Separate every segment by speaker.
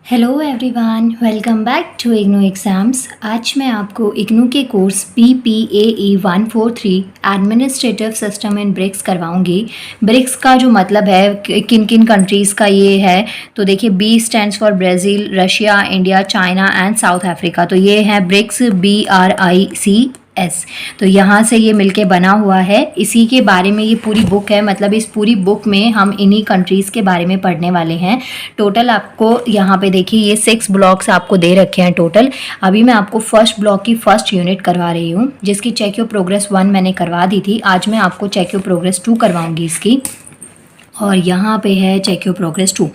Speaker 1: Hello everyone, welcome back to IGNOU exams. आज मैं आपको इग्नू के course PPAE 143 administrative system in BRICS करवाऊंगी। ब्रिक्स का जो मतलब है किन किन कंट्रीज़ का ये है, तो देखिए B stands for Brazil, Russia, India, China and south Africa. तो ये है ब्रिक्स, BRICS। तो यहाँ से ये मिलके बना हुआ है। इसी के बारे में ये पूरी बुक है, मतलब इस पूरी बुक में हम इन्हीं कंट्रीज़ के बारे में पढ़ने वाले हैं। टोटल आपको यहाँ पे देखिए ये 6 ब्लॉक्स आपको दे रखे हैं टोटल। अभी मैं आपको फर्स्ट ब्लॉक की फर्स्ट यूनिट करवा रही हूँ, जिसकी चेक योर प्रोग्रेस 1 मैंने करवा दी थी। आज मैं आपको चेक योर प्रोग्रेस 2 करवाऊँगी इसकी, और यहाँ पे है चेक योर प्रोग्रेस 2।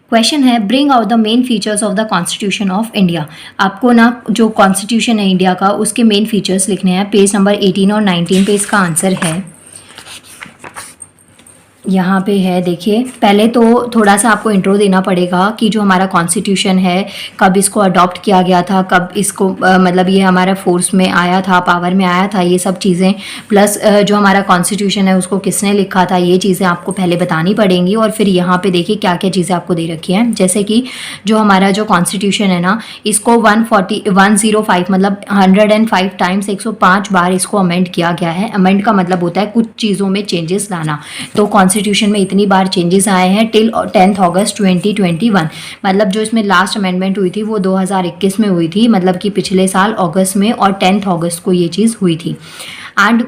Speaker 1: क्वेश्चन है, bring out the main features of the constitution of India. आपको ना जो कॉन्स्टिट्यूशन है इंडिया का, उसके मेन फीचर्स लिखने हैं। पेज नंबर 18 और 19 पे इसका आंसर है। यहाँ पे है, देखिए पहले तो थोड़ा सा आपको इंट्रो देना पड़ेगा कि जो हमारा कॉन्स्टिट्यूशन है कब इसको अडॉप्ट किया गया था, कब इसको मतलब ये हमारा फोर्स में आया था, पावर में आया था, ये सब चीज़ें। प्लस जो हमारा कॉन्स्टिट्यूशन है उसको किसने लिखा था, ये चीज़ें आपको पहले बतानी पड़ेंगी। और फिर यहाँ पे देखिए क्या क्या चीज़ें आपको दे रखी हैं, जैसे कि जो हमारा जो कॉन्स्टिट्यूशन है ना, इसको 105 मतलब 105 टाइम्स 105 बार इसको अमेंड किया गया है। अमेंड का मतलब होता है कुछ चीज़ों में चेंजेस लाना। तो कॉन्स्टिट्यूशन में इतनी बार चेंजेस आए हैं टिल 10 अगस्त 2021। मतलब जो इसमें लास्ट अमेंडमेंट हुई थी वो 2021 में हुई थी, मतलब कि पिछले साल अगस्त में, और 10 अगस्त को ये चीज़ हुई थी। And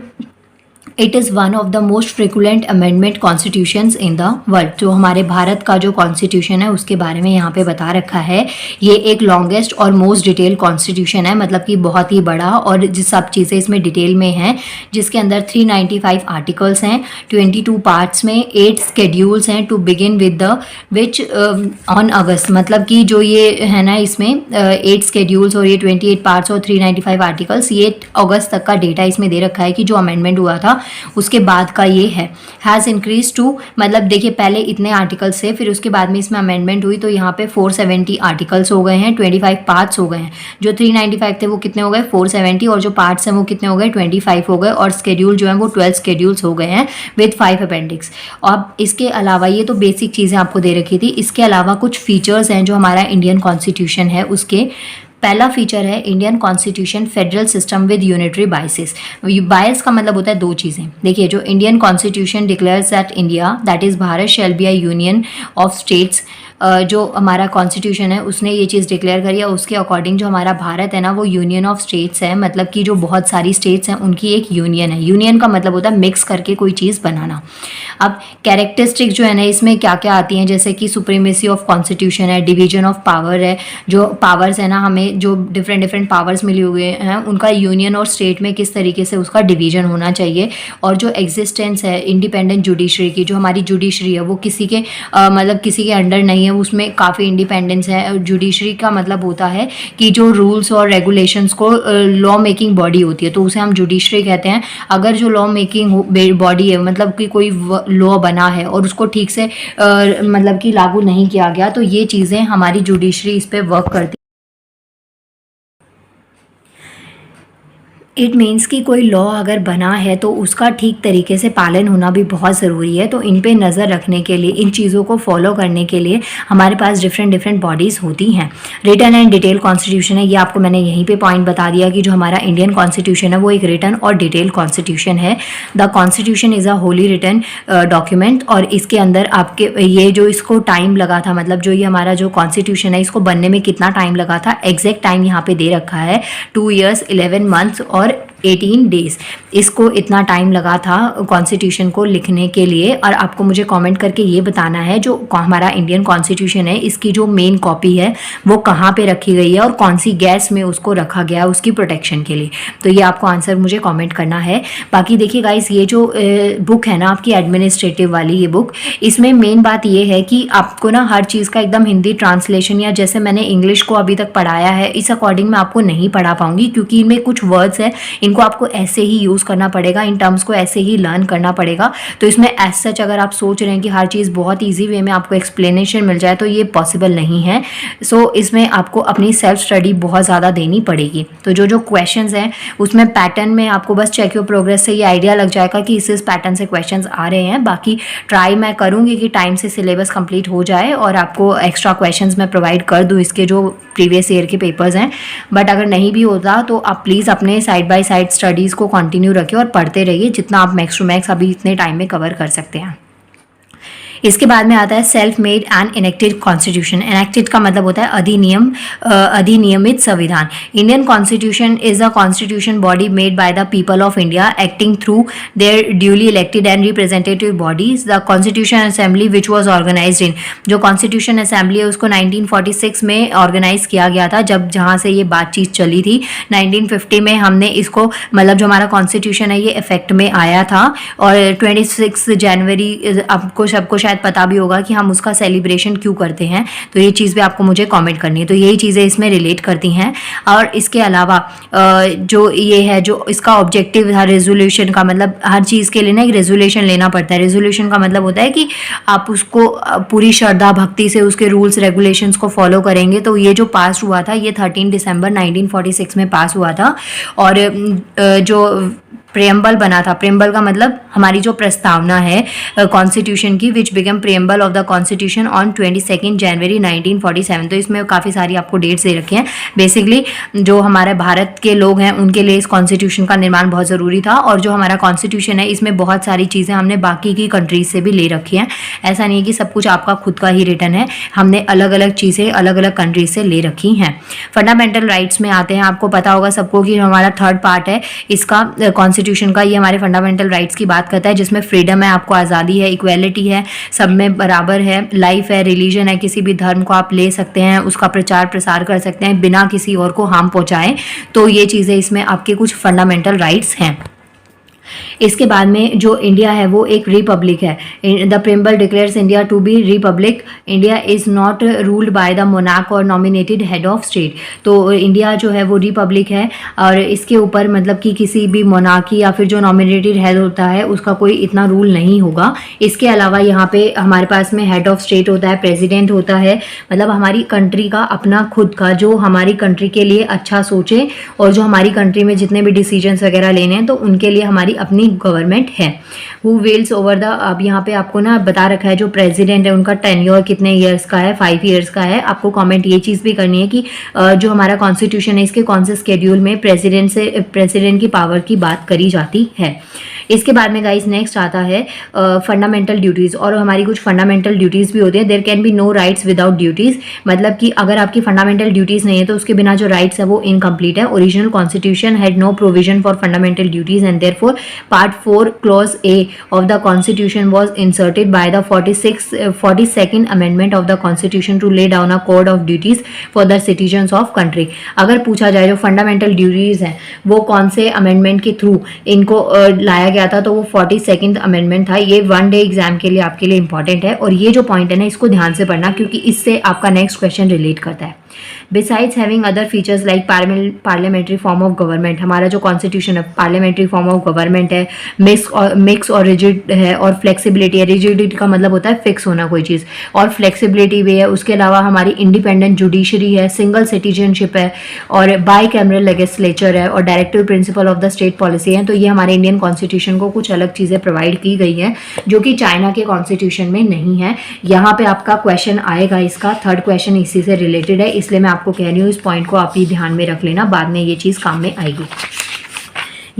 Speaker 1: it is one of the most frequent amendment constitutions in the world. जो हमारे भारत का जो कॉन्स्टिट्यूशन है उसके बारे में यहाँ पे बता रखा है। ये एक लॉन्गेस्ट और मोस्ट डिटेल कॉन्स्टिट्यूशन है, मतलब कि बहुत ही बड़ा, और जिस सब चीज़ें इसमें डिटेल में हैं, जिसके अंदर 395 आर्टिकल्स हैं, 22 पार्ट्स में 8 स्केड्यूल्स हैं। To begin with the which on August, मतलब कि जो ये है ना, इसमें 8 स्केड्यूल्स और ये 28 पार्ट्स और 395 आर्टिकल्स, ये अगस्त तक का डेटा इसमें दे रखा है कि जो अमेंडमेंट हुआ था उसके बाद का ये है। हैज़ इंक्रीज टू, मतलब देखिए पहले इतने आर्टिकल्स थे, फिर उसके बाद में इसमें अमेंडमेंट हुई तो यहाँ पे 470 आर्टिकल्स हो गए हैं, 25 पार्ट्स हो गए हैं। जो 395 थे वो कितने हो गए, 470, और जो पार्ट्स हैं वो कितने हो गए, 25 हो गए, और स्केड्यूल जो है वो 12 स्केड्यूल्स हो गए हैं विद 5 अपेंडिक्स। अब इसके अलावा ये तो बेसिक चीज़ें आपको दे रखी थी, इसके अलावा कुछ फीचर्स हैं जो हमारा इंडियन कॉन्स्टिट्यूशन है उसके। पहला फीचर है Indian constitution federal system with unitary biases. Bias का मतलब होता है दो चीज़ें। देखिए, जो Indian constitution declares that India, that is Bharat shall be a union of states. जो हमारा कॉन्स्टिट्यूशन है उसने ये चीज़ डिक्लेयर करी है, उसके अकॉर्डिंग जो हमारा भारत है ना वो यूनियन ऑफ स्टेट्स है, मतलब कि जो बहुत सारी स्टेट्स हैं उनकी एक यूनियन है। यूनियन का मतलब होता है मिक्स करके कोई चीज़ बनाना। अब कैरेक्टरिस्टिक जो है ना इसमें क्या क्या आती हैं, जैसे कि सुप्रीमेसी ऑफ कॉन्स्टिट्यूशन है, डिवीजन ऑफ पावर है, जो पावर्स है ना, हमें जो डिफरेंट पावर्स मिली हुए हैं उनका यूनियन और स्टेट में किस तरीके से उसका डिवीजन होना चाहिए। और जो एग्जिस्टेंस है इंडिपेंडेंट जुडिशरी की, जो हमारी जुडिशरी है वो किसी के मतलब किसी के अंडर नहीं है, उसमें काफ़ी इंडिपेंडेंस है। जुडिशरी का मतलब होता है कि जो रूल्स और रेगुलेशंस को लॉ मेकिंग बॉडी होती है तो उसे हम जुडिशरी कहते हैं। अगर जो लॉ मेकिंग बॉडी है, मतलब कि कोई लॉ बना है और उसको ठीक से मतलब कि लागू नहीं किया गया, तो ये चीज़ें हमारी जुडिशरी इस पर वर्क करती है। इट मीन्स कि कोई लॉ अगर बना है तो उसका ठीक तरीके से पालन होना भी बहुत ज़रूरी है। तो इन पे नज़र रखने के लिए, इन चीज़ों को फॉलो करने के लिए हमारे पास डिफरेंट बॉडीज़ होती हैं। रिटन एंड डिटेल कॉन्स्टिट्यूशन है, ये आपको मैंने यहीं पे पॉइंट बता दिया कि जो हमारा इंडियन कॉन्स्टिट्यूशन है वो एक रिटन और डिटेल कॉन्स्टिट्यूशन है। The constitution is a wholly written document. और इसके अंदर आपके ये जो इसको टाइम लगा था, मतलब जो ये हमारा जो कॉन्स्टिट्यूशन है इसको बनने में कितना टाइम लगा था, एग्जैक्ट टाइम यहाँ पे दे रखा है, 2 years 11 months और 18 डेज़। इसको इतना टाइम लगा था कॉन्स्टिट्यूशन को लिखने के लिए। और आपको मुझे कमेंट करके ये बताना है जो हमारा इंडियन कॉन्स्टिट्यूशन है इसकी जो मेन कॉपी है वो कहाँ पे रखी गई है और कौन सी गैस में उसको रखा गया है उसकी प्रोटेक्शन के लिए। तो ये आपको आंसर मुझे कमेंट करना है। बाकी देखिए गाइस, ये जो बुक है ना आपकी एडमिनिस्ट्रेटिव वाली ये बुक, इसमें मेन बात ये है कि आपको ना हर चीज़ का एकदम हिंदी ट्रांसलेशन, या जैसे मैंने इंग्लिश को अभी तक पढ़ाया है इस अकॉर्डिंग मैं आपको नहीं पढ़ा पाऊंगी, क्योंकि इनमें कुछ वर्ड्स है इनको आपको ऐसे ही यूज़ करना पड़ेगा, इन टर्म्स को ऐसे ही लर्न करना पड़ेगा। तो इसमें एज सच अगर आप सोच रहे हैं कि हर चीज़ बहुत ईजी वे में आपको एक्सप्लेनेशन मिल जाए तो ये पॉसिबल नहीं है। सो इसमें आपको अपनी सेल्फ स्टडी बहुत ज़्यादा देनी पड़ेगी। तो जो क्वेश्चंस हैं उसमें पैटर्न में आपको बस चेक योर प्रोग्रेस से ये आइडिया लग जाएगा कि इस पैटर्न से क्वेश्चंस आ रहे हैं। बाकी ट्राई मैं करूँगी कि टाइम से सिलेबस कंप्लीट हो जाए और आपको एक्स्ट्रा क्वेश्चंस मैं प्रोवाइड कर दूँ इसके जो प्रीवियस ईयर के पेपर्स हैं। बट अगर नहीं भी होता तो आप प्लीज़ अपने साइड बाय साइड स्टडीज़ को कंटिन्यू रखें और पढ़ते रहिए जितना आप मैक्स टू मैक्स अभी इतने टाइम में कवर कर सकते हैं। इसके बाद में आता है self made and enacted constitution. Enacted का मतलब होता है अधिनियमित संविधान। Indian constitution is a constitution body made by the people of India acting through their duly elected and representative bodies. The constitution assembly which was organize in, जो constitution assembly है उसको 1946 में ऑर्गेनाइज किया गया था, जहाँ से ये बातचीत चली थी। 1950 में हमने इसको मतलब जो हमारा कॉन्स्टिट्यूशन है ये इफेक्ट में आया था और 26 जनवरी आपको सबको शायद पता भी होगा कि हम उसका सेलिब्रेशन क्यों करते हैं। तो ये चीज़ भी आपको मुझे कमेंट करनी है। तो यही चीज़ें इसमें रिलेट करती हैं। और इसके अलावा जो ये है जो इसका ऑब्जेक्टिव था रेजोल्यूशन का, मतलब हर चीज़ के लिए ना एक रेजोल्यूशन लेना पड़ता है। रेजोल्यूशन का मतलब होता है कि आप उसको पूरी श्रद्धा भक्ति से उसके रूल्स रेगुलेशंस को फॉलो करेंगे। तो ये जो पास हुआ था ये 13 दिसंबर 1946 में पास हुआ था। और जो प्रेम्बल बना था, प्रेम्बल का मतलब हमारी जो प्रस्तावना है कॉन्स्टिट्यूशन की, विच become preamble of the constitution on 22 जनवरी 1947। तो इसमें काफ़ी सारी आपको डेट्स दे रखी हैं। बेसिकली जो हमारे भारत के लोग हैं उनके लिए इस कॉन्स्टिट्यूशन का निर्माण बहुत ज़रूरी था। और जो हमारा कॉन्स्टिट्यूशन है इसमें बहुत सारी चीज़ें हमने बाकी की कंट्रीज से भी ले रखी हैं। ऐसा नहीं है कि सब कुछ आपका खुद का ही रिटर्न है, हमने अलग अलग चीज़ें अलग अलग कंट्रीज से ले रखी हैं। फंडामेंटल राइट्स में आते हैं। आपको पता होगा सबको कि हमारा थर्ड पार्ट है इसका कॉन्स्टिट्यूशन का, ये हमारे फंडामेंटल राइट्स की बात करता है, जिसमें फ्रीडम है, आपको आज़ादी है, इक्वेलिटी है, सब में बराबर है, लाइफ है, रिलीजन है, किसी भी धर्म को आप ले सकते हैं, उसका प्रचार प्रसार कर सकते हैं बिना किसी और को हार्म पहुंचाए। तो ये चीज़ें इसमें आपके कुछ फंडामेंटल राइट्स हैं। इसके बाद में जो इंडिया है वो एक रिपब्लिक है। The preamble declares India to be republic. India is not ruled by the monarch और नॉमिनेटेड हेड ऑफ स्टेट। तो इंडिया जो है वो रिपब्लिक है और इसके ऊपर मतलब कि किसी भी मोनार्की या फिर जो नॉमिनेटेड हेड होता है उसका कोई इतना रूल नहीं होगा। इसके अलावा यहाँ पे हमारे पास में हेड ऑफ स्टेट होता है, प्रेसिडेंट होता है, मतलब हमारी कंट्री का अपना खुद का जो हमारी कंट्री के लिए अच्छा सोचे और जो हमारी कंट्री में जितने भी डिसीजंस वगैरह लेने हैं तो उनके लिए हमारी अपनी गवर्नमेंट है। हु विल्स ओवर द, अब यहाँ पे आपको ना बता रखा है जो प्रेसिडेंट है उनका टेन्योर कितने ईयर्स का है, 5 ईयर्स का है। आपको कमेंट ये चीज़ भी करनी है कि जो हमारा कॉन्स्टिट्यूशन है इसके कौन से स्केड्यूल में प्रेसिडेंट की पावर की बात करी जाती है। इसके बाद में गाइस नेक्स्ट आता है फंडामेंटल ड्यूटीज़। और हमारी कुछ फंडामेंटल ड्यूटीज़ भी होती है। There can be no rights without duties, मतलब कि अगर आपकी फंडामेंटल ड्यूटीज़ नहीं है तो उसके बिना जो राइट्स है वो इनकम्प्लीट है। Original constitution had no provision for fundamental duties and therefore part 4 clause A of the constitution was inserted by the 42nd amendment of the constitution to lay down a code of duties for the citizens of country. अगर पूछा जाए जो fundamental duties हैं वो कौन से amendment के through इनको लाया गया था, तो वो 42nd अमेंडमेंट था। ये 1 डे एग्जाम के लिए आपके लिए इंपॉर्टेंट है और ये जो पॉइंट है ना इसको ध्यान से पढ़ना क्योंकि इससे आपका नेक्स्ट क्वेश्चन रिलेट करता है। Besides having other features like parliamentary form of government, हमारा जो कॉन्स्टिट्यूशन है पार्लियामेंट्री फॉर्म ऑफ गवर्नमेंट है, मिक्स और रिजिड है और फ्लेक्सिबिलिटी है। रिजिडिटी का मतलब होता है फिक्स होना कोई चीज़, और फ्लेक्सिबिलिटी भी है। उसके अलावा हमारी इंडिपेंडेंट जुडिशरी है, सिंगल सिटीजनशिप है और बाई कैमरल लेजिस्लेचर है और directive principle of the state policy है। तो ये हमारे इंडियन कॉन्स्टिट्यूशन को कुछ अलग चीज़ें प्रोवाइड की गई हैं जो कि चाइना के कॉन्स्टिट्यूशन में नहीं है। यहाँ पे आपका क्वेश्चन आएगा, इसका थर्ड क्वेश्चन इसी से रिलेटेड है, इसलिए मैं आपको कह रही हूँ इस पॉइंट को आप ही ध्यान में रख लेना, बाद में ये चीज़ काम में आएगी।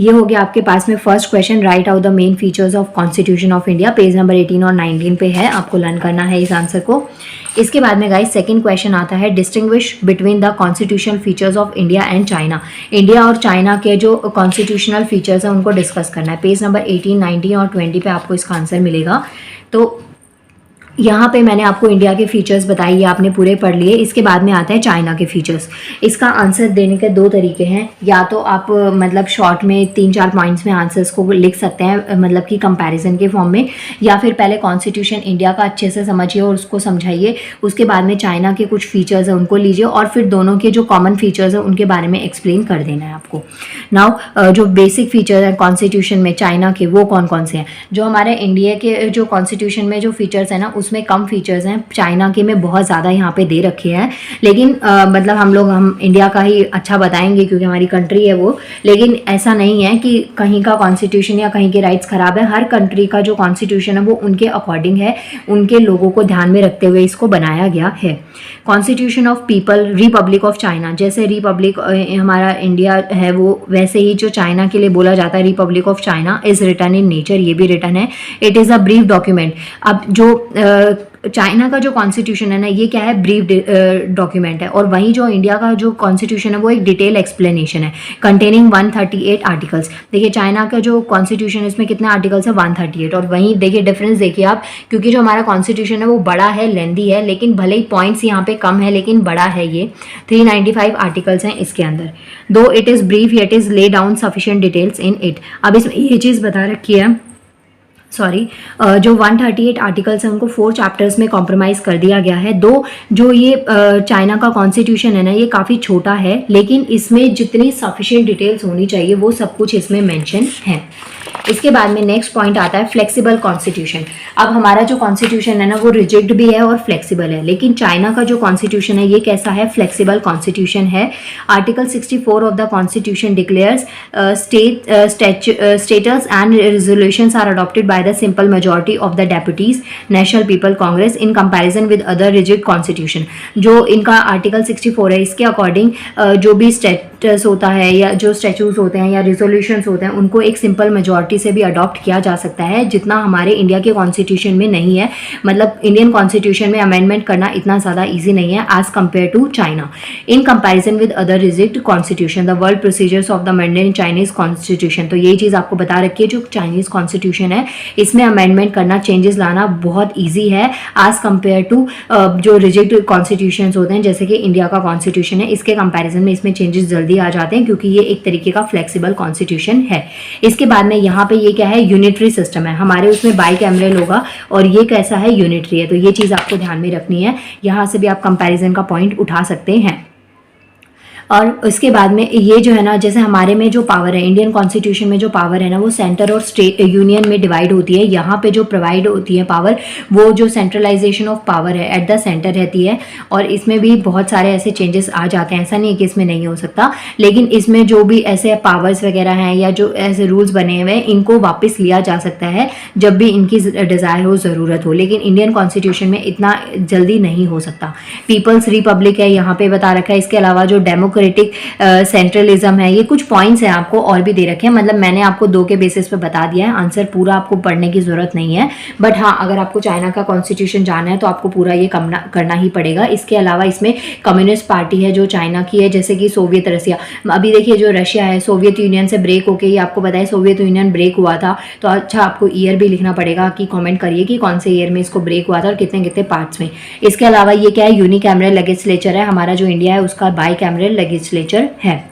Speaker 1: ये हो गया आपके पास में first question, right out the main features of constitution of India. Page number 18 और 19 पे है, आपको लर्न करना है इस आंसर को। इसके बाद में गाइस सेकंड क्वेश्चन आता है, distinguish between the constitutional features of India and China. India और चाइना के जो कॉन्स्टिट्यूशनल फीचर्स हैं उनको डिस्कस करना है। पेज नंबर 18, 19 और 20 पे आपको इसका आंसर मिलेगा। तो यहाँ पे मैंने आपको इंडिया के फीचर्स बताई, ये आपने पूरे पढ़ लिए। इसके बाद में आता है चाइना के फीचर्स। इसका आंसर देने के दो तरीके हैं, या तो आप मतलब शॉर्ट में 3-4 पॉइंट्स में आंसर्स को लिख सकते हैं, मतलब कि कंपैरिजन के फॉर्म में, या फिर पहले कॉन्स्टिट्यूशन इंडिया का अच्छे से समझिए और उसको समझाइए, उसके बाद में चाइना के कुछ फीचर्स हैं उनको लीजिए, और फिर दोनों के जो कॉमन फीचर्स हैं उनके बारे में एक्सप्लेन कर देना है आपको। नाउ जो बेसिक फीचर्स हैं कॉन्स्टिट्यूशन में चाइना के, वो कौन कौन से हैं? जो हमारे इंडिया के जो कॉन्स्टिट्यूशन में जो फीचर्स हैं ना, उसमें कम फीचर्स हैं, चाइना के में बहुत ज़्यादा यहाँ पे दे रखे हैं। लेकिन मतलब हम इंडिया का ही अच्छा बताएंगे क्योंकि हमारी कंट्री है वो। लेकिन ऐसा नहीं है कि कहीं का कॉन्स्टिट्यूशन या कहीं के राइट्स ख़राब है। हर कंट्री का जो कॉन्स्टिट्यूशन है वो उनके अकॉर्डिंग है, उनके लोगों को ध्यान में रखते हुए इसको बनाया गया है। Constitution of people, Republic of China, जैसे रिपब्लिक हमारा इंडिया है वो, वैसे ही जो चाइना के लिए बोला जाता है republic of China is written in nature, ये भी रिटन है। It is a brief document. अब जो चाइना का जो कॉन्स्टिट्यूशन है ना, ये क्या है, ब्रीफ डॉक्यूमेंट है, और वहीं जो इंडिया का जो कॉन्स्टिट्यूशन है वो एक डिटेल एक्सप्लेनेशन है कंटेनिंग 138 आर्टिकल्स। देखिए चाइना का जो कॉन्स्टिट्यूशन है इसमें कितने आर्टिकल्स है, 138, और वहीं देखिए डिफरेंस देखिए आप, क्योंकि जो हमारा कॉन्स्टिट्यूशन है वो बड़ा है, लेंदी है, लेकिन भले ही पॉइंट्स यहाँ पे कम है लेकिन बड़ा है ये। 395 आर्टिकल्स हैं इसके अंदर। दो it is brief yet is lay down sufficient details in it. अब इसमें ये चीज़ बता रखी है, सॉरी, जो 138 आर्टिकल्स हैं उनको 4 चैप्टर्स में कॉम्प्रोमाइज़ कर दिया गया है। दो जो ये चाइना का कॉन्स्टिट्यूशन है ना, ये काफ़ी छोटा है, लेकिन इसमें जितनी सफिशिएंट डिटेल्स होनी चाहिए वो सब कुछ इसमें मेंशन है। इसके बाद में नेक्स्ट पॉइंट आता है फ्लेक्सिबल कॉन्स्टिट्यूशन। अब हमारा जो कॉन्स्टिट्यूशन है ना वो रिजिड भी है और फ्लेक्सिबल है, लेकिन चाइना का जो कॉन्स्टिट्यूशन है ये कैसा है, फ्लेक्सिबल कॉन्स्टिट्यूशन है। Article 64 of the constitution declares statutes and resolutions are adopted by the simple majority of the deputies National People Congress in comparison with other rigid constitution. जो इनका आर्टिकल 64 है इसके अकॉर्डिंग जो भी स्टेटस होता है या जो स्टैट्यूज होते हैं या रिजोल्यूशंस होते हैं उनको एक सिंपल मेजॉरिटी से भी अडॉप्ट किया जा सकता है, जितना हमारे इंडिया के कॉन्स्टिट्यूशन में नहीं है। मतलब इंडियन कॉन्स्टिट्यूशन में अमेंडमेंट करना इतना ज़्यादा ईजी नहीं है as compare to China. In comparison with other rigid constitution the world procedures of the amended Chinese constitution. तो यही चीज़ आपको बता रखी है, जो चाइनीज कॉन्स्टिट्यूशन है इसमें अमेंडमेंट करना, चेंजेस लाना बहुत ईजी है एज कम्पेयर टू जो रिजिड कॉन्स्टिट्यूशन होते हैं जैसे कि इंडिया का कॉन्स्टिट्यूशन है। इसके कंपैरिजन में इसमें चेंजेस जल्दी आ जाते हैं क्योंकि ये एक तरीके का फ्लेक्सिबल कॉन्स्टिट्यूशन है। इसके बाद में यहाँ पे ये क्या है, यूनिटरी सिस्टम है। हमारे उसमें बाइकैमरल होगा और ये कैसा है, यूनिटरी है। तो ये चीज़ आपको ध्यान में रखनी है, यहाँ से भी आप कंपैरिजन का पॉइंट उठा सकते हैं। और उसके बाद में ये जो है ना, जैसे हमारे में जो पावर है, इंडियन कॉन्स्टिट्यूशन में जो पावर है ना वो सेंटर और स्टेट यूनियन में डिवाइड होती है। यहाँ पे जो प्रोवाइड होती है पावर, वो जो सेंट्रलाइजेशन ऑफ पावर है एट द सेंटर रहती है। और इसमें भी बहुत सारे ऐसे चेंजेस आ जाते हैं, ऐसा नहीं है कि इसमें नहीं हो सकता, लेकिन इसमें जो भी ऐसे पावर्स वगैरह हैं या जो ऐसे रूल्स बने हुए हैं इनको वापस लिया जा सकता है जब भी इनकी डिज़ायर हो, ज़रूरत हो। लेकिन इंडियन कॉन्स्टिट्यूशन में इतना जल्दी नहीं हो सकता। पीपल्स रिपब्लिक है यहाँ पे बता रखा है। इसके अलावा जो डेमोक्रेटिक सेंट्रलिज्म है, ये कुछ पॉइंट्स हैं आपको और भी दे रखे हैं। मतलब मैंने आपको 2 के बेसिस पे बता दिया है, आंसर पूरा आपको पढ़ने की जरूरत नहीं है। बट हाँ, अगर आपको चाइना का कॉन्स्टिट्यूशन जाना है तो आपको पूरा ये करना ही पड़ेगा। इसके अलावा इसमें कम्युनिस्ट पार्टी है जो चाइना की है, जैसे कि सोवियत रशिया। अभी देखिए जो रशिया है सोवियत यूनियन से ब्रेक होके, ये आपको बताया सोवियत यूनियन ब्रेक हुआ था। तो अच्छा आपको ईयर भी लिखना पड़ेगा कि कमेंट करिए कि कौन से ईयर में इसको ब्रेक हुआ था और कितने कितने पार्ट्स में। इसके अलावा ये क्या है, यूनिकैमरल लेजिस्लेचर है। हमारा जो इंडिया है उसका बाइकैमरल लेजिस्लेचर है।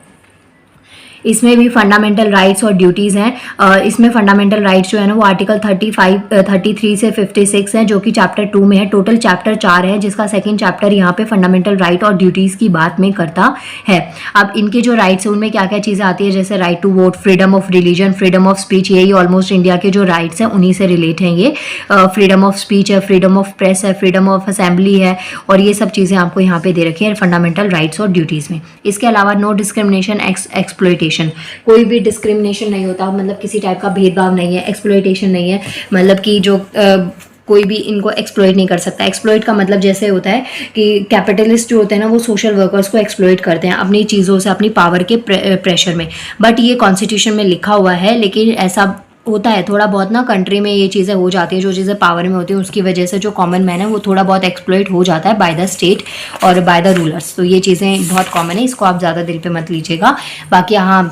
Speaker 1: इसमें भी फंडामेंटल राइट्स और ड्यूटीज़ हैं। इसमें फंडामेंटल राइट्स जो है ना वो आर्टिकल 33 से 56 है, जो कि चैप्टर 2 में है। टोटल चैप्टर 4 है, जिसका सेकंड चैप्टर यहाँ पे फंडामेंटल राइट और ड्यूटीज़ की बात में करता है। अब इनके जो राइट्स हैं उनमें क्या क्या चीज़ें आती है, जैसे right to vote, freedom of religion, freedom of speech. यही ऑलमोस्ट इंडिया के जो राइट्स हैं उन्हीं से रिलेट हैं ये। फ्रीडम ऑफ स्पीच है, फ्रीडम ऑफ प्रेस है, फ्रीडम ऑफ असेंबली है, और ये सब चीज़ें आपको यहाँ पे दे रखी है फंडामेंटल राइट्स और ड्यूटीज़ में। इसके अलावा नो डिस्क्रिमिनेशन, एक्सप्लॉयटेशन, कोई भी डिस्क्रिमिनेशन नहीं होता, मतलब किसी टाइप का भेदभाव नहीं है, एक्सप्लॉयटेशन नहीं है, मतलब कि जो कोई भी इनको एक्सप्लॉइट नहीं कर सकता। एक्सप्लॉइट का मतलब जैसे होता है कि कैपिटलिस्ट जो होते हैं ना वो सोशल वर्कर्स को एक्सप्लॉइट करते हैं अपनी चीज़ों से, अपनी पावर के प्रेशर में। बट ये कॉन्स्टिट्यूशन में लिखा हुआ है, लेकिन ऐसा होता है थोड़ा बहुत ना, कंट्री में ये चीज़ें हो जाती है, जो चीज़ें पावर में होती है उसकी वजह से जो कॉमन मैन है वो थोड़ा बहुत एक्सप्लॉइट हो जाता है बाय द स्टेट और बाय द रूलर्स। तो ये चीज़ें बहुत कॉमन है, इसको आप ज़्यादा दिल पे मत लीजिएगा। बाकी यहाँ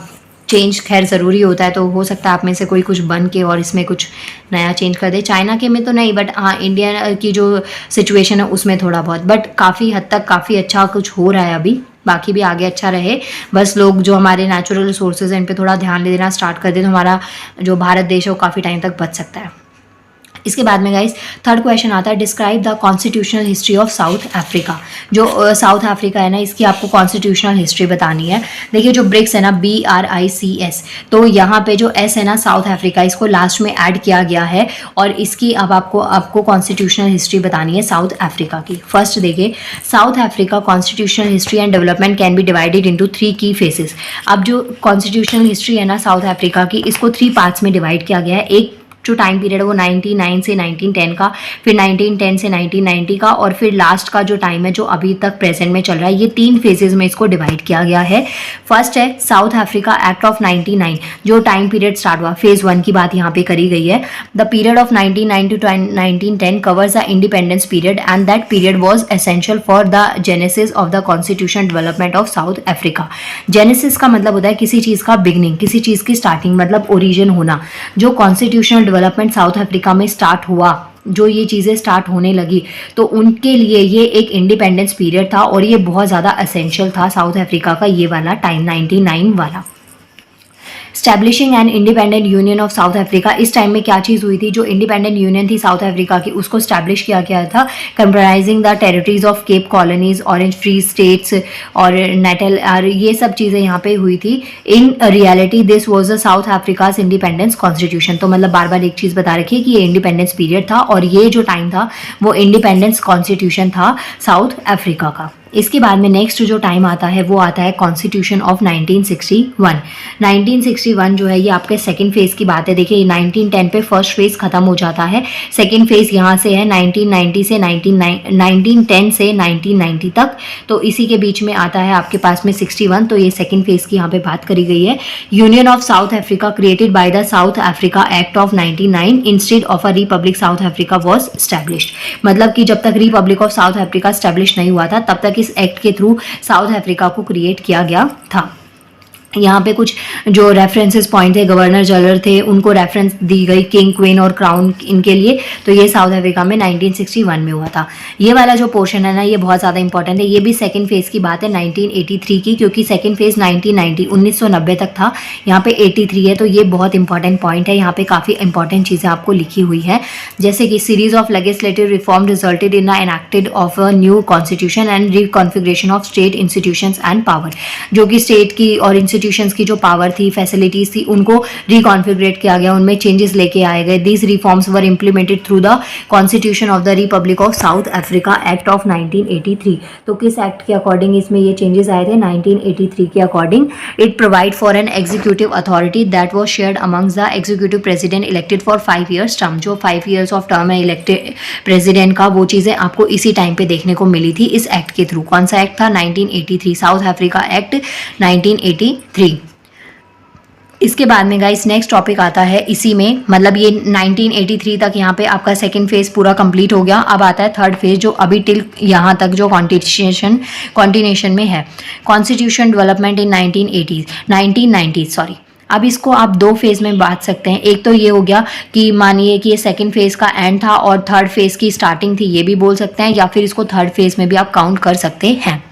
Speaker 1: चेंज खैर ज़रूरी होता है, तो हो सकता है आप में से कोई कुछ बन के और इसमें कुछ नया चेंज कर दे। चाइना के में तो नहीं, बट हाँ इंडिया की जो सिचुएशन है उसमें थोड़ा बहुत, बट काफ़ी हद तक काफ़ी अच्छा कुछ हो रहा है अभी। बाकी भी आगे अच्छा रहे, बस लोग जो हमारे नेचुरल रिसोर्सेज हैं इन पे थोड़ा ध्यान देना स्टार्ट कर दे तो हमारा जो भारत देश है वो काफ़ी टाइम तक बच सकता है। इसके बाद में गाइस थर्ड क्वेश्चन आता है, describe the constitutional history of South Africa. जो साउथ अफ्रीका है ना, इसकी आपको कॉन्स्टिट्यूशनल हिस्ट्री बतानी है। देखिए जो ब्रिक्स है ना, BRICS, तो यहाँ पे जो S है ना साउथ अफ्रीका, इसको लास्ट में ऐड किया गया है और इसकी अब आपको कॉन्स्टिट्यूशनल हिस्ट्री बतानी है साउथ अफ्रीका की। फर्स्ट देखिए, south Africa constitutional history and development can be divided into 3 की फेजेस। अब जो कॉन्स्टिट्यूशनल हिस्ट्री है ना साउथ अफ्रीका की, इसको 3 पार्ट्स में डिवाइड किया गया है। एक जो टाइम पीरियड है वो 99 से 1910 का, फिर 1910 से 1990 का, और फिर लास्ट का जो टाइम है जो अभी तक प्रेजेंट में चल रहा है। ये 3 फेजेस में इसको डिवाइड किया गया है। फर्स्ट है साउथ अफ्रीका एक्ट ऑफ 99, जो टाइम पीरियड स्टार्ट हुआ, फेज 1 की बात यहाँ पे करी गई है। The period of 1999 to 1910 covers the independence period and that period was essential for the genesis of the constitution development of South Africa. Genesis का मतलब होता है किसी चीज़ का बिगनिंग, किसी चीज़ की स्टार्टिंग, मतलब ओरिजिन होना। जो कॉन्स्टिट्यूशनल डेवलपमेंट साउथ अफ्रीका में स्टार्ट हुआ, जो ये चीज़ें स्टार्ट होने लगी, तो उनके लिए ये एक इंडिपेंडेंस पीरियड था और ये बहुत ज़्यादा एसेंशियल था साउथ अफ्रीका का ये वाला टाइम 99 वाला। Establishing an independent union of South Africa, इस टाइम में क्या चीज़ हुई थी, जो इंडिपेंडेंट यूनियन थी साउथ अफ्रीका की उसको स्टैब्लिश किया गया था, comprising the territories of Cape colonies, Orange Free States और नेटल, और ये सब चीज़ें यहाँ पे हुई थी। In reality this was the South Africa's independence constitution. तो मतलब बार बार एक चीज़ बता रखी है कि ये इंडिपेंडेंस पीरियड था और ये जो टाइम था वो इंडिपेंडेंस कॉन्स्टिट्यूशन था साउथ अफ्रीका का। इसके बाद में नेक्स्ट जो टाइम आता है वो आता है कॉन्स्टिट्यूशन ऑफ 1961। 1961 जो है ये आपके सेकंड फेज की बात है। देखिए 1910 पे फर्स्ट फेज खत्म हो जाता है, सेकंड फेज यहाँ से है 1910 से 1990 तक, तो इसी के बीच में आता है आपके पास में 61, तो ये सेकंड फेज की यहाँ पे बात करी गई है। Union of South Africa created by the south Africa act of 99 instead of a republic south Africa was established. मतलब कि जब तक Republic of South Africa establish नहीं हुआ था तब तक इस एक्ट के थ्रू साउथ अफ्रीका को क्रिएट किया गया था। यहाँ पे कुछ जो रेफरेंसेस पॉइंट थे, गवर्नर जनरल थे उनको रेफरेंस दी गई, किंग क्वीन और क्राउन इनके लिए, तो ये साउथ अफ्रीका में 1961 में हुआ था। ये वाला जो पोर्शन है ना ये बहुत ज़्यादा इंपॉर्टेंट है। ये भी सेकंड फेज की बात है 1983 की, क्योंकि सेकंड फेज 1990 तक था, यहाँ पे 83 है, तो ये बहुत इंपॉर्टेंट पॉइंट है। यहाँ पे काफ़ी इंपॉर्टेंट चीज़ें आपको लिखी हुई है, जैसे कि series of legislative reform resulted in enacted of a new constitution and reconfiguration of state institutions and power, जो कि स्टेट की और इंस्टीट्यूशंस की जो पावर थी, फैसिलिटीज थी, उनको रिकॉन्फिगरेट किया गया, उनमें चेंजेस लेके आए गए। These reforms were implemented through the constitution of the Republic of South Africa act of 1983। तो किस एक्ट के अकॉर्डिंग इसमें ये चेंजेस आए थे, 1983 के according. It provide for an executive authority that was shared amongst the executive president elected for 5 years term. जो 5 years of term है इलेक्टेड प्रेसिडेंट का, वो चीज़ें आपको इसी टाइम पे देखने को मिली थी इस एक्ट के थ्रू। कौन सा एक्ट था, 1983, साउथ अफ्रीका एक्ट 1983। इसके बाद में गाइस नेक्स्ट टॉपिक आता है इसी में, मतलब ये 1983 तक यहाँ पे आपका सेकंड फेज पूरा कंप्लीट हो गया। अब आता है थर्ड फेज जो अभी टिल यहाँ तक जो कॉन्टिन्यूशन में है, कॉन्स्टिट्यूशन डेवलपमेंट इन 1990। अब इसको आप 2 फेज में बांट सकते हैं। एक तो ये हो गया कि मानिए कि ये सेकंड फेज का एंड था और थर्ड फेज की स्टार्टिंग थी, ये भी बोल सकते हैं, या फिर इसको थर्ड फेज में भी आप काउंट कर सकते हैं।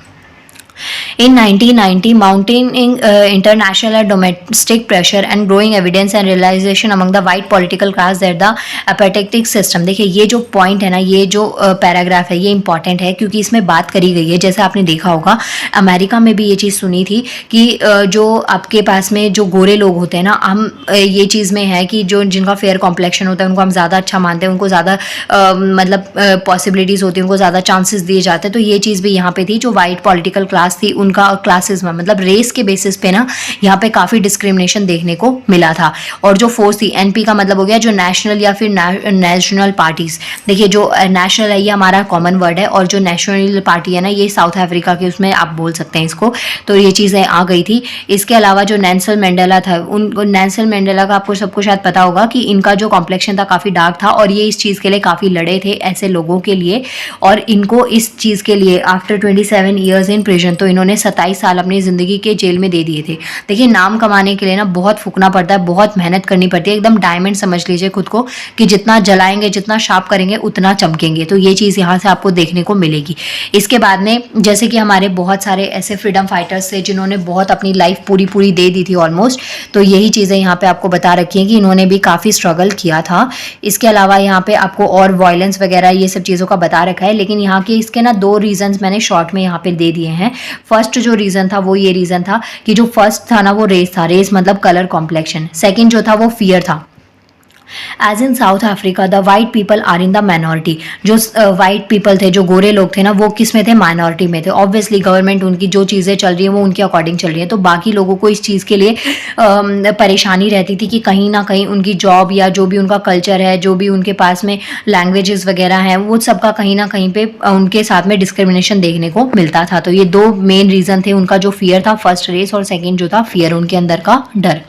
Speaker 1: In 1990, mounting international and domestic pressure and growing evidence and realization among the white political class that the apartheid system, देखिए ये जो पॉइंट है ना, ये जो पैराग्राफ है ये इंपॉर्टेंट है क्योंकि इसमें बात करी गई है, जैसे आपने देखा होगा अमेरिका में भी ये चीज़ सुनी थी कि जो आपके पास में जो गोरे लोग होते हैं ना, हम ये चीज़ में है कि जो जिनका फेयर कॉम्प्लेक्शन होता है उनको हम ज़्यादा अच्छा मानते हैं, उनको ज़्यादा मतलब पॉसिबिलिटीज़ होती हैं, उनको ज़्यादा चांसेस दिए जाते हैं। तो ये चीज़ भी यहाँ पे थी, जो वाइट पॉलिटिकल क्लास थी उनका क्लासेस में मतलब रेस के बेसिस पे ना यहाँ पे काफ़ी डिस्क्रिमिनेशन देखने को मिला था। और जो फोर्स थी, एनपी का मतलब हो गया जो नेशनल या फिर नेशनल पार्टीज। देखिए जो नेशनल है ये हमारा कॉमन वर्ड है और जो नेशनल पार्टी है ना ये साउथ अफ्रीका के उसमें आप बोल सकते हैं इसको, तो ये चीज़ें आ गई थी। इसके अलावा जो नेल्सन मंडेला था, उनको नेल्सन मंडेला का आपको सबको शायद पता होगा कि इनका जो कॉम्प्लेक्शन था काफ़ी डार्क था और ये इस चीज़ के लिए काफ़ी लड़े थे ऐसे लोगों के लिए, और इनको इस चीज़ के लिए आफ्टर 27 ईयर्स इन प्रिजन तो इन्होंने 27 साल अपनी ज़िंदगी के जेल में दे दिए थे। देखिए नाम कमाने के लिए ना बहुत फूकना पड़ता है, बहुत मेहनत करनी पड़ती है, एकदम डायमंड समझ लीजिए खुद को कि जितना जलाएंगे, जितना शार्प करेंगे उतना चमकेंगे। तो ये चीज़ यहाँ से आपको देखने को मिलेगी। इसके बाद में जैसे कि हमारे बहुत सारे ऐसे फ्रीडम फाइटर्स थे जिन्होंने बहुत अपनी लाइफ पूरी दे दी थी ऑलमोस्ट, तो यही चीज़ें यहाँ पे आपको बता रखी हैं कि इन्होंने भी काफ़ी स्ट्रगल किया था। इसके अलावा यहाँ पे आपको और वायलेंस वगैरह ये सब चीज़ों का बता रखा है, लेकिन यहाँ के इसके ना 2 रीजंस मैंने शॉर्ट में यहाँ पे दे दिए हैं। फर्स्ट जो रीज़न था वो ये रीज़न था कि जो फर्स्ट था ना वो रेस था, रेस मतलब कलर कॉम्प्लेक्शन। सेकेंड जो था वो फियर था। As in South Africa the white people are in the minority. जो वाइट पीपल थे, जो गोरे लोग थे ना, वो किस में थे? माइनॉरिटी में थे। ऑब्वियसली गवर्नमेंट उनकी जो चीज़ें चल रही है वो उनके अकॉर्डिंग चल रही है, तो बाकी लोगों को इस चीज़ के लिए परेशानी रहती थी कि कहीं ना कहीं उनकी जॉब या जो भी उनका कल्चर है, जो भी उनके पास में लैंग्वेजेस वगैरह हैं, वो सबका कहीं ना कहीं पे उनके साथ में डिस्क्रिमिनेशन देखने को मिलता था। तो ये 2 मेन रीज़न थे उनका, जो फियर था, फर्स्ट रेस और सेकेंड जो था फियर, उनके अंदर का डर।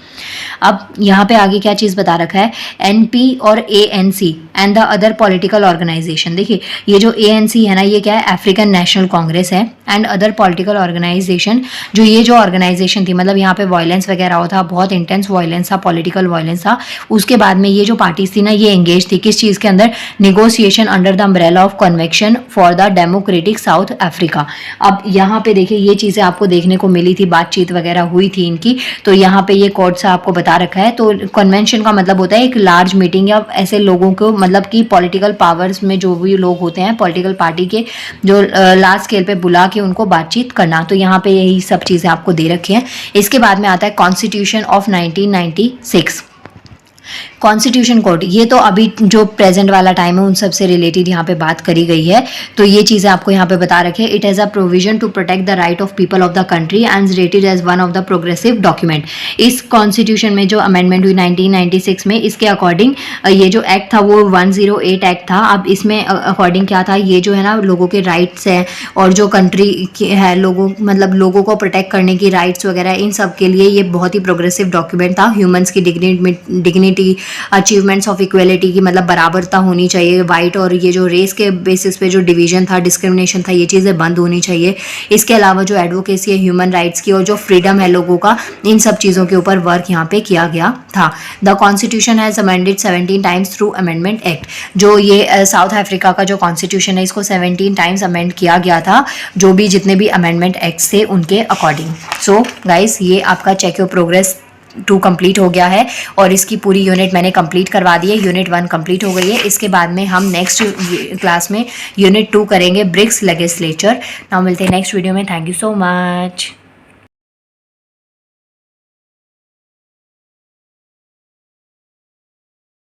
Speaker 1: अब यहाँ पे आगे क्या चीज़ बता रखा है? एनपी और ANC and the other political organization. देखिए ये जो एएनसी है ना, ये क्या है? अफ्रीकन नेशनल कांग्रेस है। एंड अदर पॉलिटिकल ऑर्गेनाइजेशन, जो ये जो ऑर्गेनाइजेशन थी, मतलब यहाँ पे वायलेंस वगैरह होता था, बहुत इंटेंस वायलेंस था, पॉलिटिकल वायलेंस था। उसके बाद में ये जो पार्टीज थी ना, ये एंगेज थी किस चीज़ के अंदर? Negotiation under the umbrella of convection for the democratic south Africa. अब यहाँ पे देखिए ये चीज़ें आपको देखने को मिली थी, बातचीत वगैरह हुई थी इनकी। तो यहाँ पे ये कोड सा आपको बता रखा है। तो कन्वेंशन का मतलब होता है एक लार्ज मीटिंग या ऐसे लोगों को, मतलब कि पॉलिटिकल पावर्स में जो भी लोग होते हैं, पॉलिटिकल पार्टी के, जो लार्ज स्केल पे बुला के उनको बातचीत करना। तो यहाँ पे यही सब चीज़ें आपको दे रखी हैं। इसके बाद में आता है कॉन्स्टिट्यूशन ऑफ 1996। कॉन्स्टिट्यूशन कोड, ये तो अभी जो प्रेजेंट वाला टाइम है उन सब से रिलेटेड यहाँ पे बात करी गई है। तो ये चीज़ें आपको यहाँ पे बता रखे। It has a provision to protect the right of people of the country and rated as one of the progressive document. इस कॉन्स्टिट्यूशन में जो अमेंडमेंट हुई 1996 में, इसके अकॉर्डिंग ये जो एक्ट था वो 108 एक्ट था। अब इसमें अकॉर्डिंग क्या था? ये जो है ना लोगों के राइट्स हैं और जो कंट्री है, लोगों मतलब लोगों को प्रोटेक्ट करने की राइट्स वगैरह, इन सब के लिए ये बहुत ही प्रोग्रेसिव डॉक्यूमेंट था। ह्यूमंस की डिग्निटी, अचीवमेंट्स ऑफ इक्वलिटी की, मतलब बराबरता होनी चाहिए। वाइट और ये जो रेस के बेसिस पे जो डिवीजन था, डिस्क्रिमिनेशन था, ये चीज़ें बंद होनी चाहिए। इसके अलावा जो एडवोकेसी है ह्यूमन राइट्स की और जो फ्रीडम है लोगों का, इन सब चीज़ों के ऊपर वर्क यहाँ पे किया गया था। The constitution has amended 17 times through amendment act. जो ये साउथ अफ्रीका का जो कॉन्स्टिट्यूशन है, इसको 17 टाइम्स अमेंड किया गया था, जो भी जितने भी अमेंडमेंट एक्ट्स थे उनके अकॉर्डिंग। सो गाइस, ये आपका चेक योर प्रोग्रेस 2 कंप्लीट हो गया है और इसकी पूरी यूनिट मैंने कंप्लीट करवा दी है। यूनिट 1 कंप्लीट हो गई है। इसके बाद में हम नेक्स्ट क्लास में यूनिट 2 करेंगे, ब्रिक्स लेजिस्लेचर। नाउ मिलते हैं नेक्स्ट वीडियो में। Thank you so much.